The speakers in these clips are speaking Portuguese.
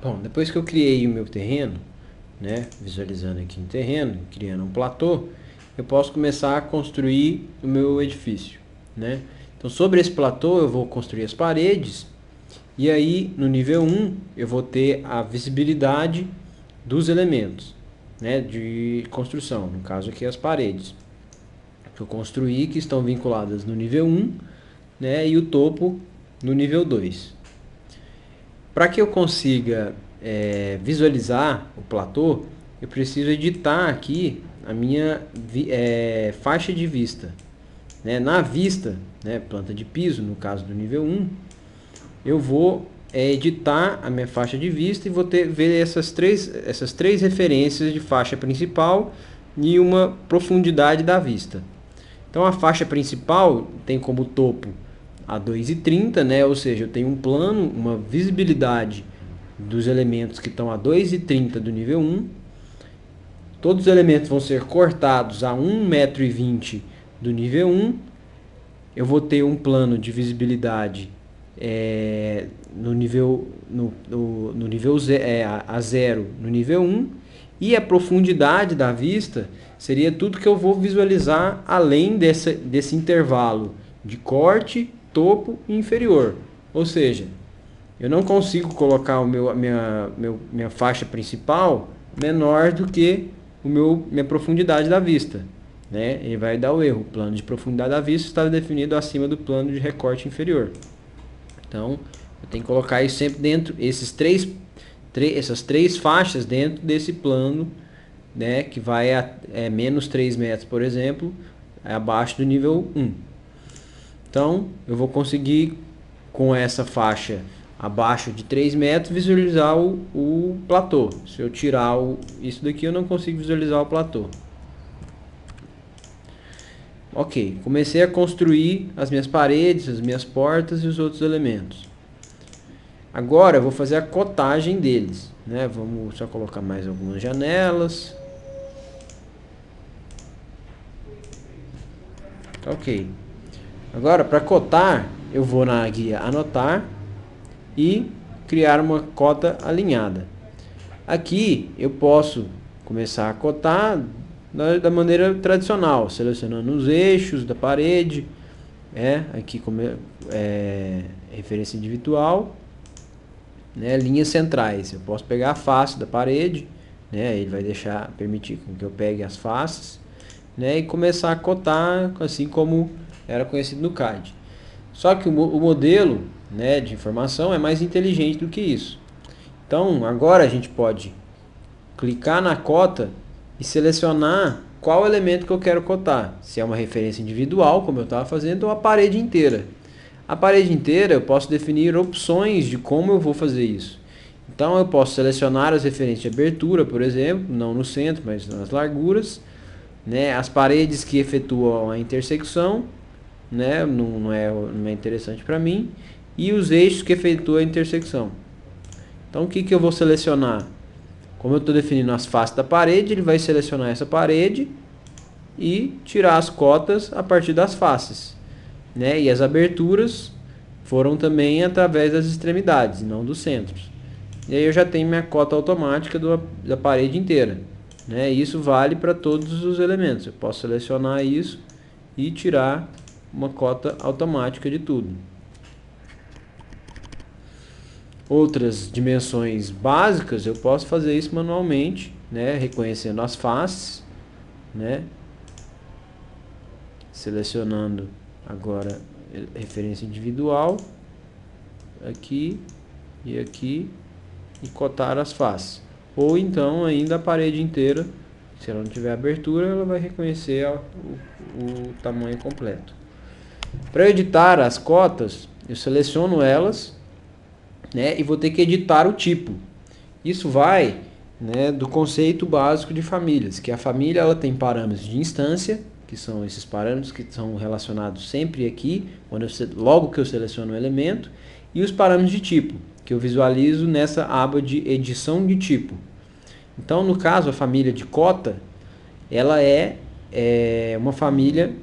Bom, depois que eu criei o meu terreno, né, visualizando aqui em terreno, criando um platô, eu posso começar a construir o meu edifício, né? Então, sobre esse platô, eu vou construir as paredes, e aí no nível 1 eu vou ter a visibilidade dos elementos, né, de construção, no caso aqui as paredes que eu construí, que estão vinculadas no nível 1, né, e o topo no nível 2. Para que eu consiga visualizar o platô, eu preciso editar aqui a minha faixa de vista. Né? Na vista, né, planta de piso, no caso do nível 1, eu vou editar a minha faixa de vista e vou ver essas três referências de faixa principal e uma profundidade da vista. Então a faixa principal tem como topo a 2,30, né? Ou seja, eu tenho um plano, uma visibilidade dos elementos que estão a 2,30 do nível 1. Todos os elementos vão ser cortados a 1,20 m do nível 1. Eu vou ter um plano de visibilidade no nível, no nível a 0 no nível 1. E a profundidade da vista seria tudo que eu vou visualizar além desse intervalo de corte, topo e inferior. Ou seja, eu não consigo colocar minha faixa principal menor do que minha profundidade da vista. Né? Ele vai dar o erro. O plano de profundidade da vista está definido acima do plano de recorte inferior. Então, eu tenho que colocar isso sempre dentro, essas três faixas dentro desse plano, né, que vai a menos 3 metros, por exemplo, abaixo do nível 1. Então, eu vou conseguir, com essa faixa abaixo de 3 metros, visualizar o platô. Se eu tirar isso daqui, eu não consigo visualizar o platô. Ok, comecei a construir as minhas paredes, as minhas portas e os outros elementos. Agora eu vou fazer a cotagem deles, né? Vamos só colocar mais algumas janelas. Ok. Agora, para cotar, eu vou na guia anotar e criar uma cota alinhada. Aqui eu posso começar a cotar da maneira tradicional, selecionando os eixos da parede, aqui como referência individual, né, linhas centrais. Eu posso pegar a face da parede, né, ele vai permitir que eu pegue as faces, né, e começar a cotar assim como era conhecido no CAD. Só que o modelo, né, de informação é mais inteligente do que isso. Então agora a gente pode clicar na cota e selecionar qual elemento que eu quero cotar. Se é uma referência individual, como eu estava fazendo, ou a parede inteira. A parede inteira eu posso definir opções de como eu vou fazer isso. Então eu posso selecionar as referências de abertura, por exemplo, não no centro, mas nas larguras, né? As paredes que efetuam a intersecção, né? Não é interessante para mim, e os eixos que efetuam a intersecção. Então o que eu vou selecionar? Como eu estou definindo as faces da parede, ele vai selecionar essa parede e tirar as cotas a partir das faces. Né? E as aberturas foram também através das extremidades, não dos centros. E aí eu já tenho minha cota automática da parede inteira. Né? Isso vale para todos os elementos. Eu posso selecionar isso e tirar uma cota automática de tudo. Outras dimensões básicas eu posso fazer isso manualmente, né? Reconhecendo as faces, né? Selecionando agora referência individual, aqui e cotar as faces. Ou então ainda a parede inteira, se ela não tiver abertura, ela vai reconhecer o tamanho completo. Para editar as cotas, eu seleciono elas, né, e vou ter que editar o tipo. Isso vai, né, do conceito básico de famílias, que a família ela tem parâmetros de instância, que são esses parâmetros que são relacionados sempre aqui, logo que eu seleciono um elemento, e os parâmetros de tipo, que eu visualizo nessa aba de edição de tipo. Então, no caso, a família de cota, ela é uma família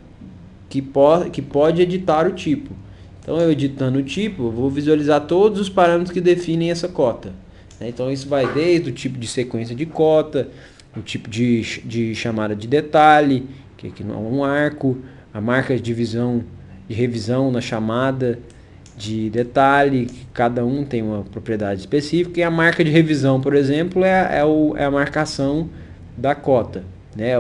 que pode editar o tipo. Então, eu editando o tipo, eu vou visualizar todos os parâmetros que definem essa cota. né? Então isso vai desde o tipo de sequência de cota, o tipo de chamada de detalhe, que aqui não é um arco, a marca de divisão de revisão na chamada de detalhe, que cada um tem uma propriedade específica, e a marca de revisão, por exemplo, é a marcação da cota, né?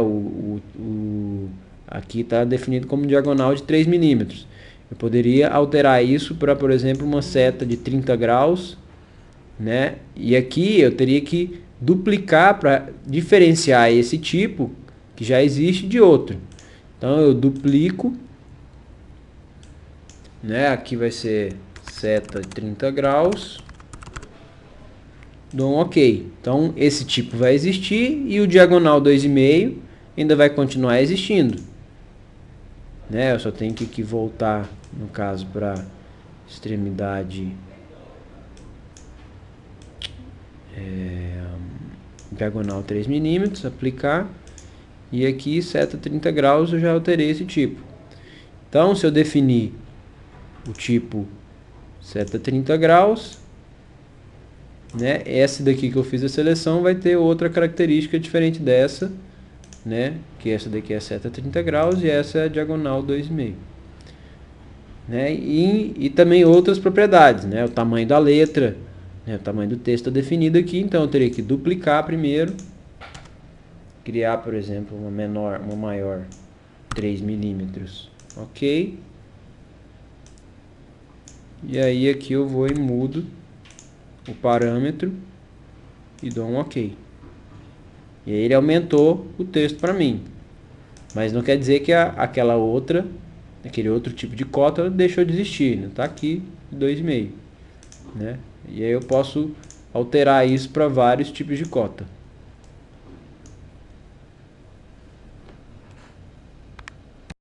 Aqui está definido como diagonal de 3 milímetros. Eu poderia alterar isso para, por exemplo, uma seta de 30 graus, né? E aqui eu teria que duplicar para diferenciar esse tipo que já existe de outro. Então eu duplico, né? Aqui vai ser seta de 30 graus. Dou um OK. Então esse tipo vai existir e o diagonal 2,5 ainda vai continuar existindo, né? Eu só tenho que voltar, no caso, para extremidade diagonal 3 milímetros, aplicar, e aqui seta 30 graus eu já alterei esse tipo. Então se eu definir o tipo seta 30 graus, né, essa daqui que eu fiz a seleção vai ter outra característica diferente dessa, né, que essa daqui é seta 30 graus e essa é a diagonal 2,5. Né, e também outras propriedades, né, o tamanho da letra, né, o tamanho do texto está definido aqui, então eu teria que duplicar primeiro, criar, por exemplo, uma maior 3 milímetros, OK? E aí aqui eu vou e mudo o parâmetro e dou um OK. E aí ele aumentou o texto para mim. Mas não quer dizer que aquele outro tipo de cota deixou de existir. Né? Tá aqui 2,5. Né? E aí eu posso alterar isso para vários tipos de cota.